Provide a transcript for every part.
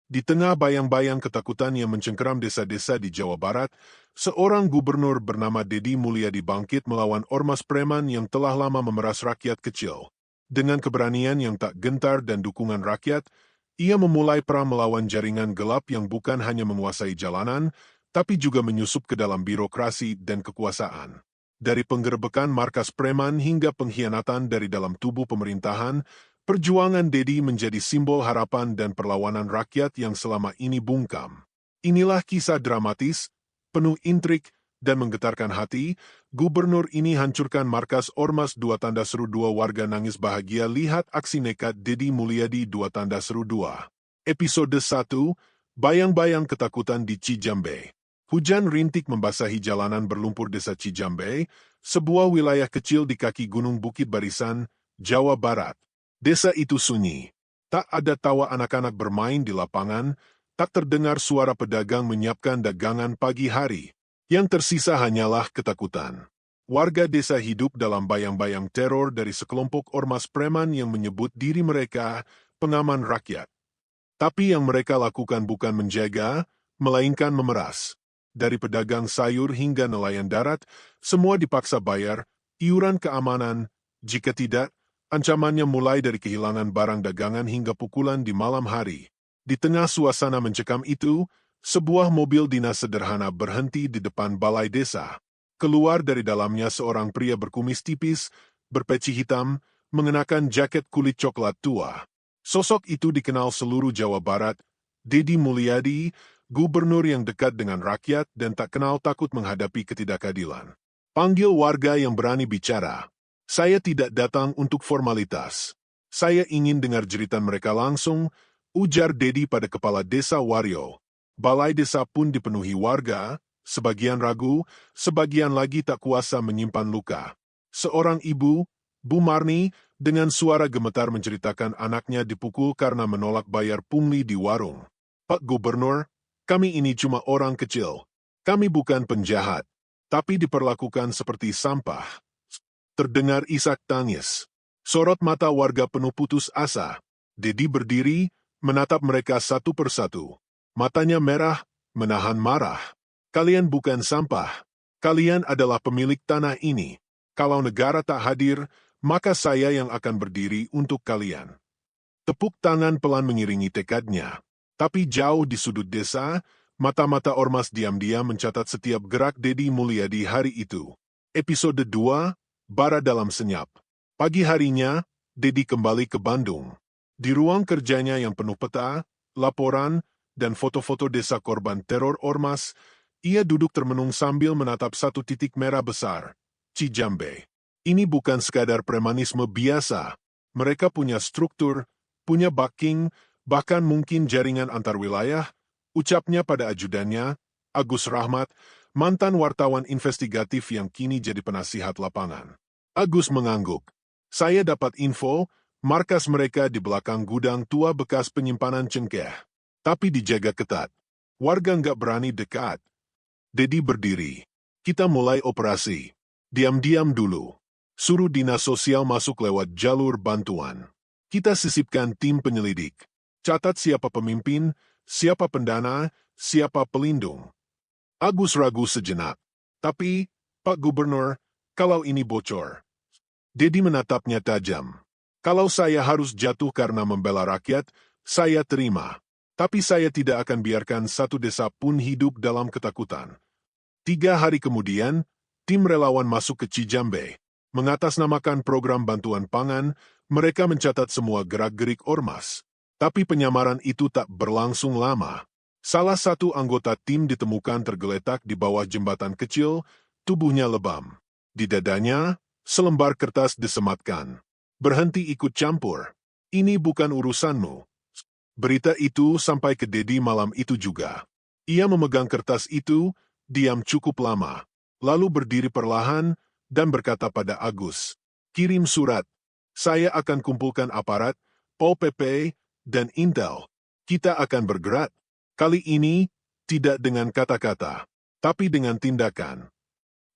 Di tengah bayang-bayang ketakutan yang mencengkeram desa-desa di Jawa Barat, seorang gubernur bernama Deddy Mulyadi bangkit melawan ormas preman yang telah lama memeras rakyat kecil. Dengan keberanian yang tak gentar dan dukungan rakyat, ia memulai perang melawan jaringan gelap yang bukan hanya menguasai jalanan, tapi juga menyusup ke dalam birokrasi dan kekuasaan. Dari penggerebekan markas preman hingga pengkhianatan dari dalam tubuh pemerintahan, perjuangan Deddy menjadi simbol harapan dan perlawanan rakyat yang selama ini bungkam. Inilah kisah dramatis, penuh intrik, dan menggetarkan hati. Gubernur ini hancurkan markas Ormas 2 warga nangis bahagia lihat aksi nekat Deddy Mulyadi 2. Episode 1, Bayang-bayang ketakutan di Cijambe. Hujan rintik membasahi jalanan berlumpur desa Cijambe, sebuah wilayah kecil di kaki Gunung Bukit Barisan, Jawa Barat. Desa itu sunyi. Tak ada tawa anak-anak bermain di lapangan, tak terdengar suara pedagang menyiapkan dagangan pagi hari. Yang tersisa hanyalah ketakutan. Warga desa hidup dalam bayang-bayang teror dari sekelompok ormas preman yang menyebut diri mereka pengaman rakyat. Tapi yang mereka lakukan bukan menjaga, melainkan memeras. Dari pedagang sayur hingga nelayan darat, semua dipaksa bayar iuran keamanan. Jika tidak, ancamannya mulai dari kehilangan barang dagangan hingga pukulan di malam hari. Di tengah suasana mencekam itu, sebuah mobil dinas sederhana berhenti di depan balai desa. Keluar dari dalamnya seorang pria berkumis tipis, berpeci hitam, mengenakan jaket kulit coklat tua. Sosok itu dikenal seluruh Jawa Barat, Deddy Mulyadi, gubernur yang dekat dengan rakyat dan tak kenal takut menghadapi ketidakadilan. Panggil warga yang berani bicara. Saya tidak datang untuk formalitas. Saya ingin dengar jeritan mereka langsung, ujar Deddy pada kepala desa Wario. Balai desa pun dipenuhi warga, sebagian ragu, sebagian lagi tak kuasa menyimpan luka. Seorang ibu, Bu Marni, dengan suara gemetar menceritakan anaknya dipukul karena menolak bayar pungli di warung. Pak Gubernur, kami ini cuma orang kecil. Kami bukan penjahat, tapi diperlakukan seperti sampah. Terdengar isak tangis. Sorot mata warga penuh putus asa. Deddy berdiri, menatap mereka satu persatu. Matanya merah, menahan marah. Kalian bukan sampah. Kalian adalah pemilik tanah ini. Kalau negara tak hadir, maka saya yang akan berdiri untuk kalian. Tepuk tangan pelan mengiringi tekadnya. Tapi jauh di sudut desa, mata-mata ormas diam-diam mencatat setiap gerak Deddy Mulyadi hari itu. Episode 2, Bara dalam senyap. Pagi harinya, Deddy kembali ke Bandung. Di ruang kerjanya yang penuh peta, laporan, dan foto-foto desa korban teror ormas, ia duduk termenung sambil menatap satu titik merah besar, Cijambe. Ini bukan sekadar premanisme biasa. Mereka punya struktur, punya backing, bahkan mungkin jaringan antar wilayah, ucapnya pada ajudannya, Agus Rahmat, mantan wartawan investigatif yang kini jadi penasihat lapangan. Agus mengangguk. Saya dapat info, markas mereka di belakang gudang tua bekas penyimpanan cengkeh. Tapi dijaga ketat. Warga nggak berani dekat. Deddy berdiri. Kita mulai operasi. Diam-diam dulu. Suruh dinas sosial masuk lewat jalur bantuan. Kita sisipkan tim penyelidik. Catat siapa pemimpin, siapa pendana, siapa pelindung. Agus ragu sejenak. Tapi, Pak Gubernur, kalau ini bocor. Deddy menatapnya tajam. Kalau saya harus jatuh karena membela rakyat, saya terima. Tapi saya tidak akan biarkan satu desa pun hidup dalam ketakutan. 3 hari kemudian, tim relawan masuk ke Cijambe. Mengatasnamakan program bantuan pangan, mereka mencatat semua gerak-gerik ormas. Tapi penyamaran itu tak berlangsung lama. Salah satu anggota tim ditemukan tergeletak di bawah jembatan kecil, tubuhnya lebam. Di dadanya, selembar kertas disematkan. Berhenti ikut campur. Ini bukan urusanmu. Berita itu sampai ke Deddy malam itu juga. Ia memegang kertas itu, diam cukup lama. Lalu berdiri perlahan dan berkata pada Agus, "Kirim surat. Saya akan kumpulkan aparat, Pol PP, dan Intel. Kita akan bergerak. Kali ini, tidak dengan kata-kata, tapi dengan tindakan."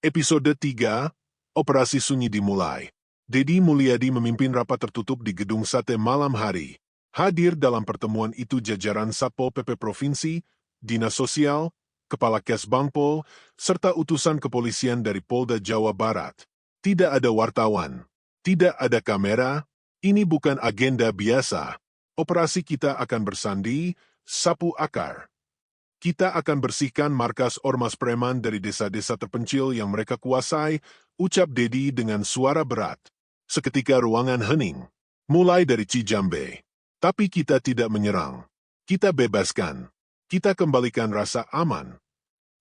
Episode 3, Operasi Sunyi dimulai. Deddy Mulyadi memimpin rapat tertutup di Gedung Sate malam hari. Hadir dalam pertemuan itu jajaran Satpol PP Provinsi, Dinas Sosial, Kepala Kesbangpol, serta utusan kepolisian dari Polda Jawa Barat. Tidak ada wartawan, tidak ada kamera, ini bukan agenda biasa. Operasi kita akan bersandi, sapu akar. Kita akan bersihkan markas ormas preman dari desa-desa terpencil yang mereka kuasai, ucap Dedi dengan suara berat. Seketika ruangan hening, mulai dari Cijambe. Tapi kita tidak menyerang. Kita bebaskan. Kita kembalikan rasa aman.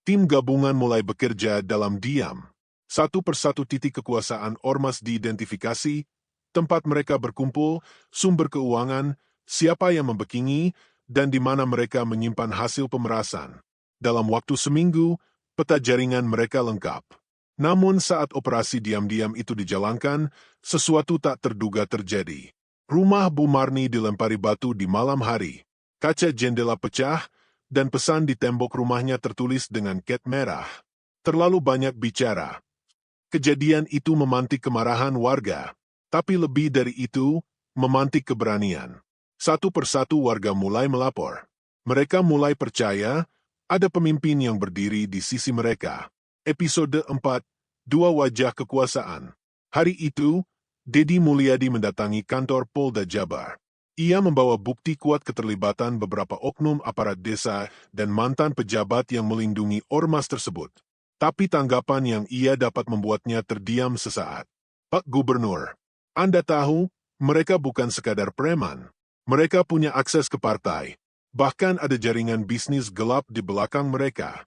Tim gabungan mulai bekerja dalam diam. Satu persatu titik kekuasaan ormas diidentifikasi, tempat mereka berkumpul, sumber keuangan, siapa yang membekingi, dan di mana mereka menyimpan hasil pemerasan. Dalam waktu seminggu, peta jaringan mereka lengkap. Namun saat operasi diam-diam itu dijalankan, sesuatu tak terduga terjadi. Rumah Bu Marni dilempari batu di malam hari. Kaca jendela pecah, dan pesan di tembok rumahnya tertulis dengan cat merah. Terlalu banyak bicara. Kejadian itu memantik kemarahan warga. Tapi lebih dari itu, memantik keberanian. Satu persatu warga mulai melapor. Mereka mulai percaya, ada pemimpin yang berdiri di sisi mereka. Episode 4, Dua Wajah Kekuasaan. Hari itu, Dedi Mulyadi mendatangi kantor Polda Jabar. Ia membawa bukti kuat keterlibatan beberapa oknum aparat desa dan mantan pejabat yang melindungi ormas tersebut. Tapi tanggapan yang ia dapat membuatnya terdiam sesaat. Pak Gubernur, Anda tahu, mereka bukan sekadar preman. Mereka punya akses ke partai. Bahkan ada jaringan bisnis gelap di belakang mereka.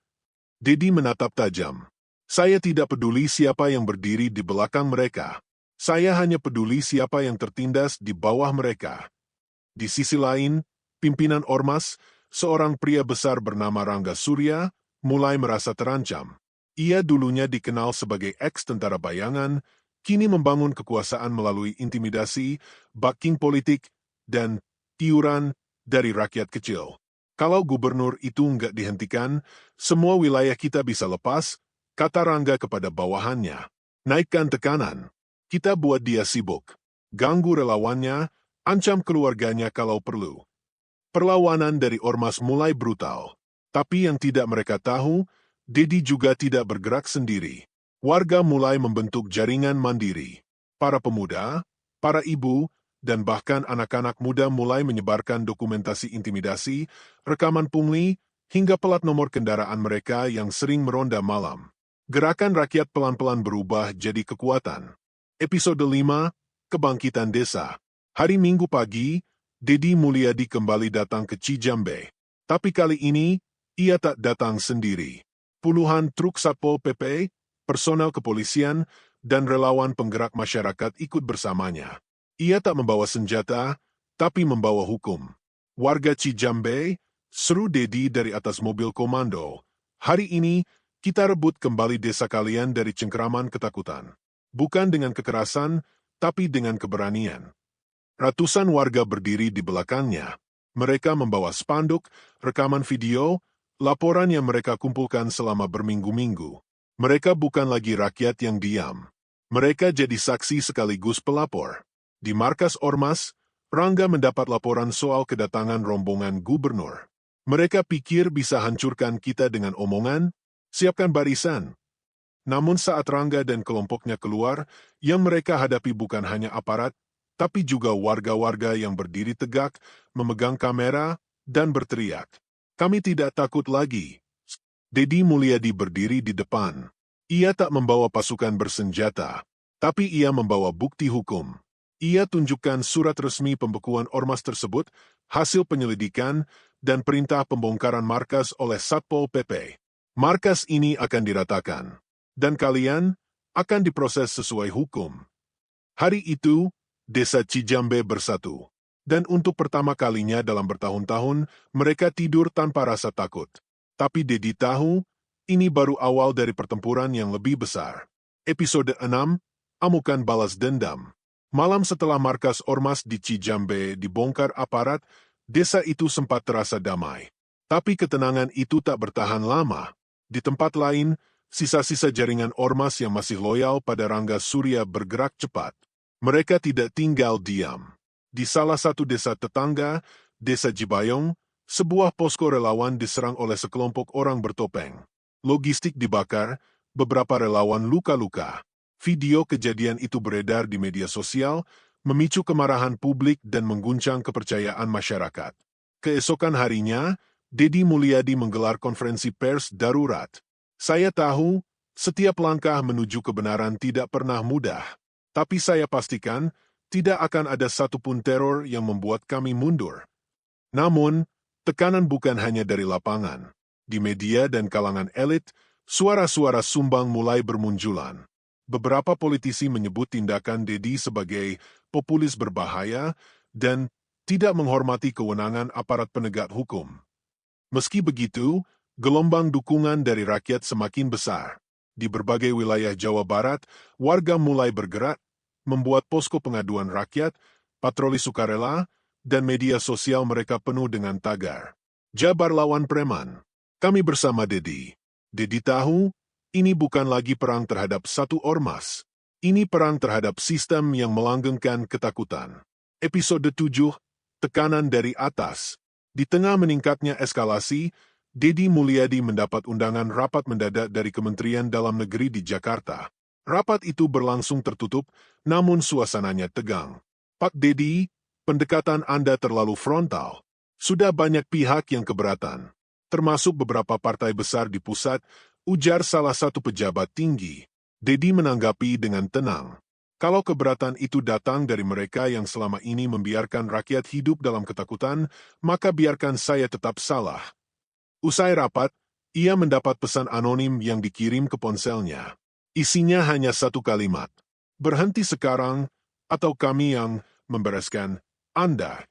Dedi menatap tajam. Saya tidak peduli siapa yang berdiri di belakang mereka. Saya hanya peduli siapa yang tertindas di bawah mereka. Di sisi lain, pimpinan ormas, seorang pria besar bernama Rangga Surya, mulai merasa terancam. Ia dulunya dikenal sebagai ex-tentara bayangan, kini membangun kekuasaan melalui intimidasi, backing politik, dan tiuran dari rakyat kecil. Kalau gubernur itu nggak dihentikan, semua wilayah kita bisa lepas, kata Rangga kepada bawahannya. Naikkan tekanan. Kita buat dia sibuk. Ganggu relawannya, ancam keluarganya kalau perlu. Perlawanan dari ormas mulai brutal. Tapi yang tidak mereka tahu, Dedi juga tidak bergerak sendiri. Warga mulai membentuk jaringan mandiri. Para pemuda, para ibu, dan bahkan anak-anak muda mulai menyebarkan dokumentasi intimidasi, rekaman pungli, hingga plat nomor kendaraan mereka yang sering meronda malam. Gerakan rakyat pelan-pelan berubah jadi kekuatan. Episode 5, Kebangkitan Desa. Hari Minggu pagi, Dedi Mulyadi kembali datang ke Cijambe. Tapi kali ini, ia tak datang sendiri. Puluhan truk Satpol PP, personel kepolisian, dan relawan penggerak masyarakat ikut bersamanya. Ia tak membawa senjata, tapi membawa hukum. Warga Cijambe, seru Dedi dari atas mobil komando. Hari ini, kita rebut kembali desa kalian dari cengkeraman ketakutan. Bukan dengan kekerasan, tapi dengan keberanian. Ratusan warga berdiri di belakangnya. Mereka membawa spanduk, rekaman video, laporan yang mereka kumpulkan selama berminggu-minggu. Mereka bukan lagi rakyat yang diam. Mereka jadi saksi sekaligus pelapor. Di markas ormas, Rangga mendapat laporan soal kedatangan rombongan gubernur. Mereka pikir bisa hancurkan kita dengan omongan, siapkan barisan. Namun saat Rangga dan kelompoknya keluar, yang mereka hadapi bukan hanya aparat, tapi juga warga-warga yang berdiri tegak, memegang kamera, dan berteriak. Kami tidak takut lagi. Dedi Mulyadi berdiri di depan. Ia tak membawa pasukan bersenjata, tapi ia membawa bukti hukum. Ia tunjukkan surat resmi pembekuan ormas tersebut, hasil penyelidikan, dan perintah pembongkaran markas oleh Satpol PP. Markas ini akan diratakan, dan kalian akan diproses sesuai hukum. Hari itu, Desa Cijambe bersatu. Dan untuk pertama kalinya dalam bertahun-tahun, mereka tidur tanpa rasa takut. Tapi Dedi tahu, ini baru awal dari pertempuran yang lebih besar. Episode 6, Amukan Balas Dendam. Malam setelah markas ormas di Cijambe dibongkar aparat, desa itu sempat terasa damai. Tapi ketenangan itu tak bertahan lama. Di tempat lain, sisa-sisa jaringan ormas yang masih loyal pada Rangga Surya bergerak cepat. Mereka tidak tinggal diam. Di salah satu desa tetangga, Desa Jibayong, sebuah posko relawan diserang oleh sekelompok orang bertopeng. Logistik dibakar, beberapa relawan luka-luka. Video kejadian itu beredar di media sosial, memicu kemarahan publik dan mengguncang kepercayaan masyarakat. Keesokan harinya, Deddy Mulyadi menggelar konferensi pers darurat. Saya tahu, setiap langkah menuju kebenaran tidak pernah mudah. Tapi saya pastikan, tidak akan ada satupun teror yang membuat kami mundur. Namun, tekanan bukan hanya dari lapangan. Di media dan kalangan elit, suara-suara sumbang mulai bermunculan. Beberapa politisi menyebut tindakan Deddy sebagai populis berbahaya dan tidak menghormati kewenangan aparat penegak hukum. Meski begitu, gelombang dukungan dari rakyat semakin besar. Di berbagai wilayah Jawa Barat, warga mulai bergerak, membuat posko pengaduan rakyat, patroli sukarela, dan media sosial mereka penuh dengan tagar. Jabar lawan preman. Kami bersama Deddy. Deddy tahu, ini bukan lagi perang terhadap satu ormas. Ini perang terhadap sistem yang melanggengkan ketakutan. Episode 7, Tekanan dari Atas. Di tengah meningkatnya eskalasi, Deddy Mulyadi mendapat undangan rapat mendadak dari Kementerian Dalam Negeri di Jakarta. Rapat itu berlangsung tertutup, namun suasananya tegang. Pak Deddy, pendekatan Anda terlalu frontal. Sudah banyak pihak yang keberatan, termasuk beberapa partai besar di pusat, ujar salah satu pejabat tinggi. Deddy menanggapi dengan tenang. Kalau keberatan itu datang dari mereka yang selama ini membiarkan rakyat hidup dalam ketakutan, maka biarkan saya tetap salah. Usai rapat, ia mendapat pesan anonim yang dikirim ke ponselnya. Isinya hanya satu kalimat. Berhenti sekarang, atau kami yang membereskan Anda.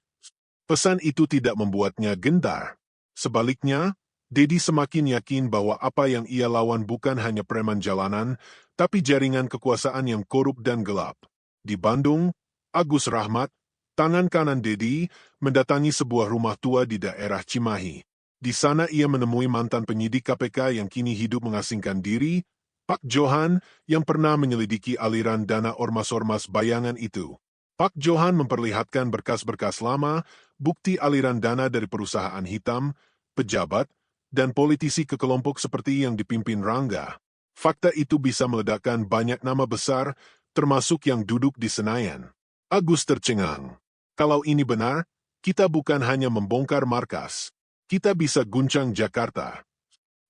Pesan itu tidak membuatnya gentar. Sebaliknya, Deddy semakin yakin bahwa apa yang ia lawan bukan hanya preman jalanan, tapi jaringan kekuasaan yang korup dan gelap. Di Bandung, Agus Rahmat, tangan kanan Deddy, mendatangi sebuah rumah tua di daerah Cimahi. Di sana ia menemui mantan penyidik KPK yang kini hidup mengasingkan diri, Pak Johan, yang pernah menyelidiki aliran dana ormas-ormas bayangan itu. Pak Johan memperlihatkan berkas-berkas lama, bukti aliran dana dari perusahaan hitam, pejabat, dan politisi ke kelompok seperti yang dipimpin Rangga. Fakta itu bisa meledakkan banyak nama besar, termasuk yang duduk di Senayan. Agus tercengang. Kalau ini benar, kita bukan hanya membongkar markas. Kita bisa guncang Jakarta.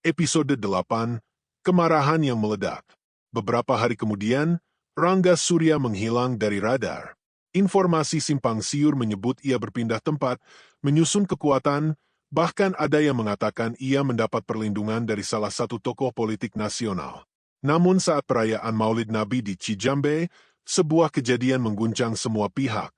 Episode 8, Kemarahan yang Meledak. Beberapa hari kemudian, Rangga Surya menghilang dari radar. Informasi simpang siur menyebut ia berpindah tempat, menyusun kekuatan, bahkan ada yang mengatakan ia mendapat perlindungan dari salah satu tokoh politik nasional. Namun saat perayaan Maulid Nabi di Cijambe, sebuah kejadian mengguncang semua pihak.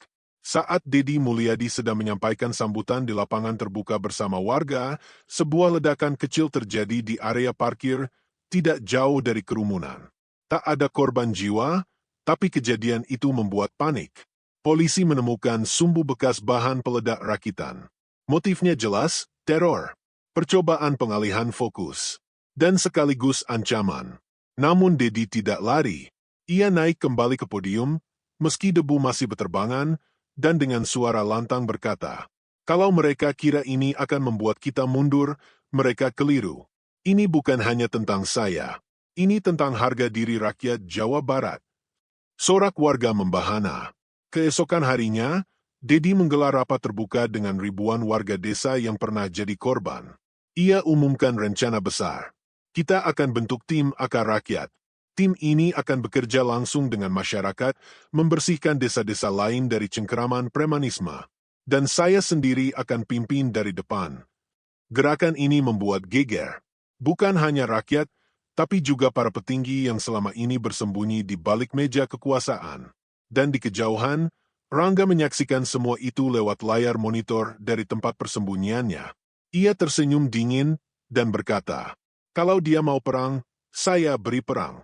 Saat Deddy Mulyadi sedang menyampaikan sambutan di lapangan terbuka bersama warga, sebuah ledakan kecil terjadi di area parkir, tidak jauh dari kerumunan. Tak ada korban jiwa, tapi kejadian itu membuat panik. Polisi menemukan sumbu bekas bahan peledak rakitan. Motifnya jelas, teror, percobaan pengalihan fokus, dan sekaligus ancaman. Namun Deddy tidak lari. Ia naik kembali ke podium, meski debu masih berterbangan, dan dengan suara lantang berkata, "Kalau mereka kira ini akan membuat kita mundur, mereka keliru. Ini bukan hanya tentang saya. Ini tentang harga diri rakyat Jawa Barat." Sorak warga membahana. Keesokan harinya, Deddy menggelar rapat terbuka dengan ribuan warga desa yang pernah jadi korban. Ia umumkan rencana besar. Kita akan bentuk tim akar rakyat. Tim ini akan bekerja langsung dengan masyarakat, membersihkan desa-desa lain dari cengkeraman premanisme. Dan saya sendiri akan pimpin dari depan. Gerakan ini membuat geger. Bukan hanya rakyat, tapi juga para petinggi yang selama ini bersembunyi di balik meja kekuasaan. Dan di kejauhan, Rangga menyaksikan semua itu lewat layar monitor dari tempat persembunyiannya. Ia tersenyum dingin dan berkata, "Kalau dia mau perang, saya beri perang."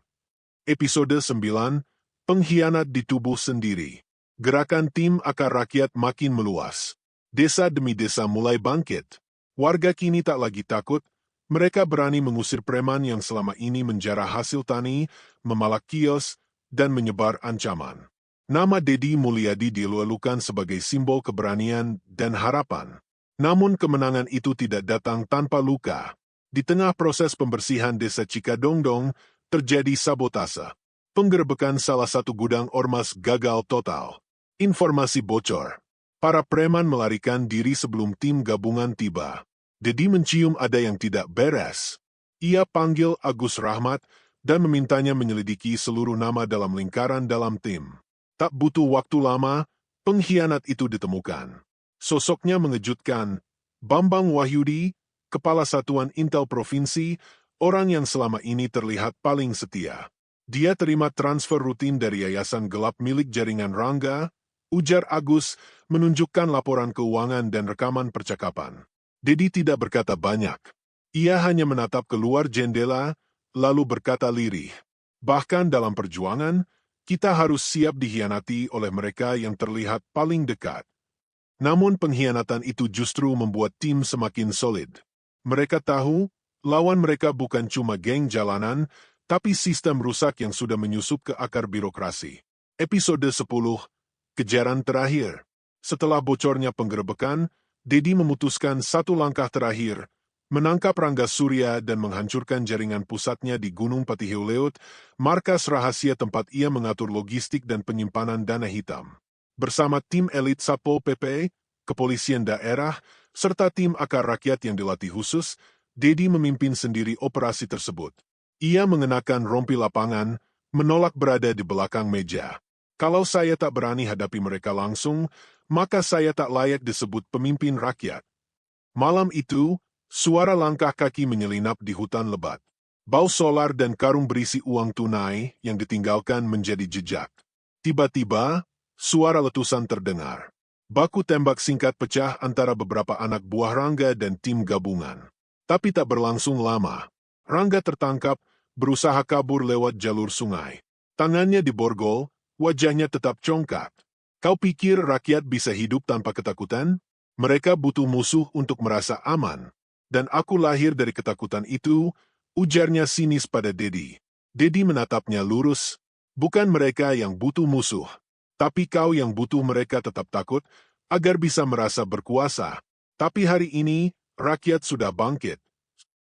Episode 9, Pengkhianat di Tubuh Sendiri. Gerakan tim akar rakyat makin meluas. Desa demi desa mulai bangkit. Warga kini tak lagi takut. Mereka berani mengusir preman yang selama ini menjarah hasil tani, memalak kios, dan menyebar ancaman. Nama Dedi Mulyadi dilulukan sebagai simbol keberanian dan harapan. Namun kemenangan itu tidak datang tanpa luka. Di tengah proses pembersihan desa Cikadongdong, terjadi sabotase. Penggerebekan salah satu gudang ormas gagal total. Informasi bocor. Para preman melarikan diri sebelum tim gabungan tiba. Dedi mencium ada yang tidak beres. Ia panggil Agus Rahmat dan memintanya menyelidiki seluruh nama dalam lingkaran dalam tim. Tak butuh waktu lama, pengkhianat itu ditemukan. Sosoknya mengejutkan. Bambang Wahyudi, Kepala Satuan Intel Provinsi, orang yang selama ini terlihat paling setia. Dia terima transfer rutin dari yayasan gelap milik jaringan Rangga, ujar Agus, menunjukkan laporan keuangan dan rekaman percakapan. Dedi tidak berkata banyak. Ia hanya menatap keluar jendela, lalu berkata lirih. Bahkan dalam perjuangan, kita harus siap dikhianati oleh mereka yang terlihat paling dekat. Namun pengkhianatan itu justru membuat tim semakin solid. Mereka tahu, lawan mereka bukan cuma geng jalanan, tapi sistem rusak yang sudah menyusup ke akar birokrasi. Episode 10, Kejaran Terakhir. Setelah bocornya penggerebekan, Dedi memutuskan satu langkah terakhir, menangkap Rangga Surya dan menghancurkan jaringan pusatnya di Gunung Patiheuleut, markas rahasia tempat ia mengatur logistik dan penyimpanan dana hitam. Bersama tim elit Satpol PP, kepolisian daerah, serta tim akar rakyat yang dilatih khusus, Dedi memimpin sendiri operasi tersebut. Ia mengenakan rompi lapangan, menolak berada di belakang meja. Kalau saya tak berani hadapi mereka langsung, maka saya tak layak disebut pemimpin rakyat. Malam itu, suara langkah kaki menyelinap di hutan lebat. Bau solar dan karung berisi uang tunai yang ditinggalkan menjadi jejak. Tiba-tiba, suara letusan terdengar. Baku tembak singkat pecah antara beberapa anak buah Rangga dan tim gabungan. Tapi tak berlangsung lama. Rangga tertangkap, berusaha kabur lewat jalur sungai. Tangannya diborgol, wajahnya tetap congkak. Kau pikir rakyat bisa hidup tanpa ketakutan? Mereka butuh musuh untuk merasa aman. Dan aku lahir dari ketakutan itu, ujarnya sinis pada Dedi. Dedi menatapnya lurus. Bukan mereka yang butuh musuh, tapi kau yang butuh mereka tetap takut, agar bisa merasa berkuasa. Tapi hari ini, rakyat sudah bangkit.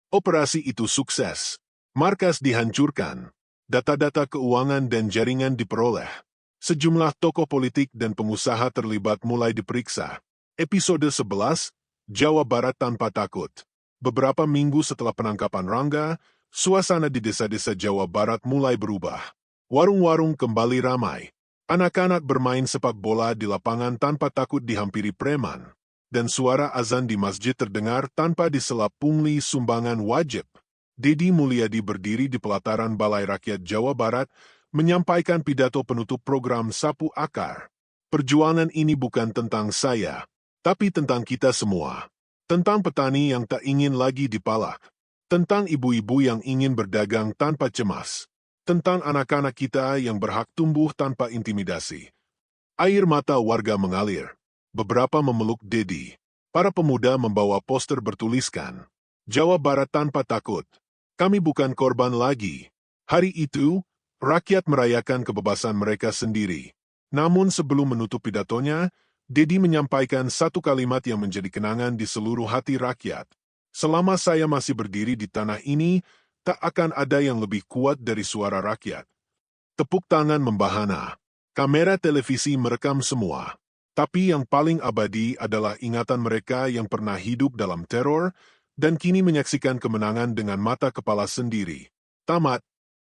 Operasi itu sukses. Markas dihancurkan. Data-data keuangan dan jaringan diperoleh. Sejumlah tokoh politik dan pengusaha terlibat mulai diperiksa. Episode 11, Jawa Barat Tanpa Takut. Beberapa minggu setelah penangkapan Rangga, suasana di desa-desa Jawa Barat mulai berubah. Warung-warung kembali ramai. Anak-anak bermain sepak bola di lapangan tanpa takut dihampiri preman. Dan suara azan di masjid terdengar tanpa diselap pungli sumbangan wajib. Dedi Mulyadi berdiri di pelataran Balai Rakyat Jawa Barat, menyampaikan pidato penutup program Sapu Akar. Perjuangan ini bukan tentang saya, tapi tentang kita semua. Tentang petani yang tak ingin lagi dipalak. Tentang ibu-ibu yang ingin berdagang tanpa cemas. Tentang anak-anak kita yang berhak tumbuh tanpa intimidasi. Air mata warga mengalir. Beberapa memeluk Dedi. Para pemuda membawa poster bertuliskan, Jawa Barat Tanpa Takut. Kami bukan korban lagi. Hari itu, rakyat merayakan kebebasan mereka sendiri. Namun sebelum menutup pidatonya, Dedi menyampaikan satu kalimat yang menjadi kenangan di seluruh hati rakyat. Selama saya masih berdiri di tanah ini, tak akan ada yang lebih kuat dari suara rakyat. Tepuk tangan membahana. Kamera televisi merekam semua. Tapi yang paling abadi adalah ingatan mereka yang pernah hidup dalam teror dan kini menyaksikan kemenangan dengan mata kepala sendiri. Tamat.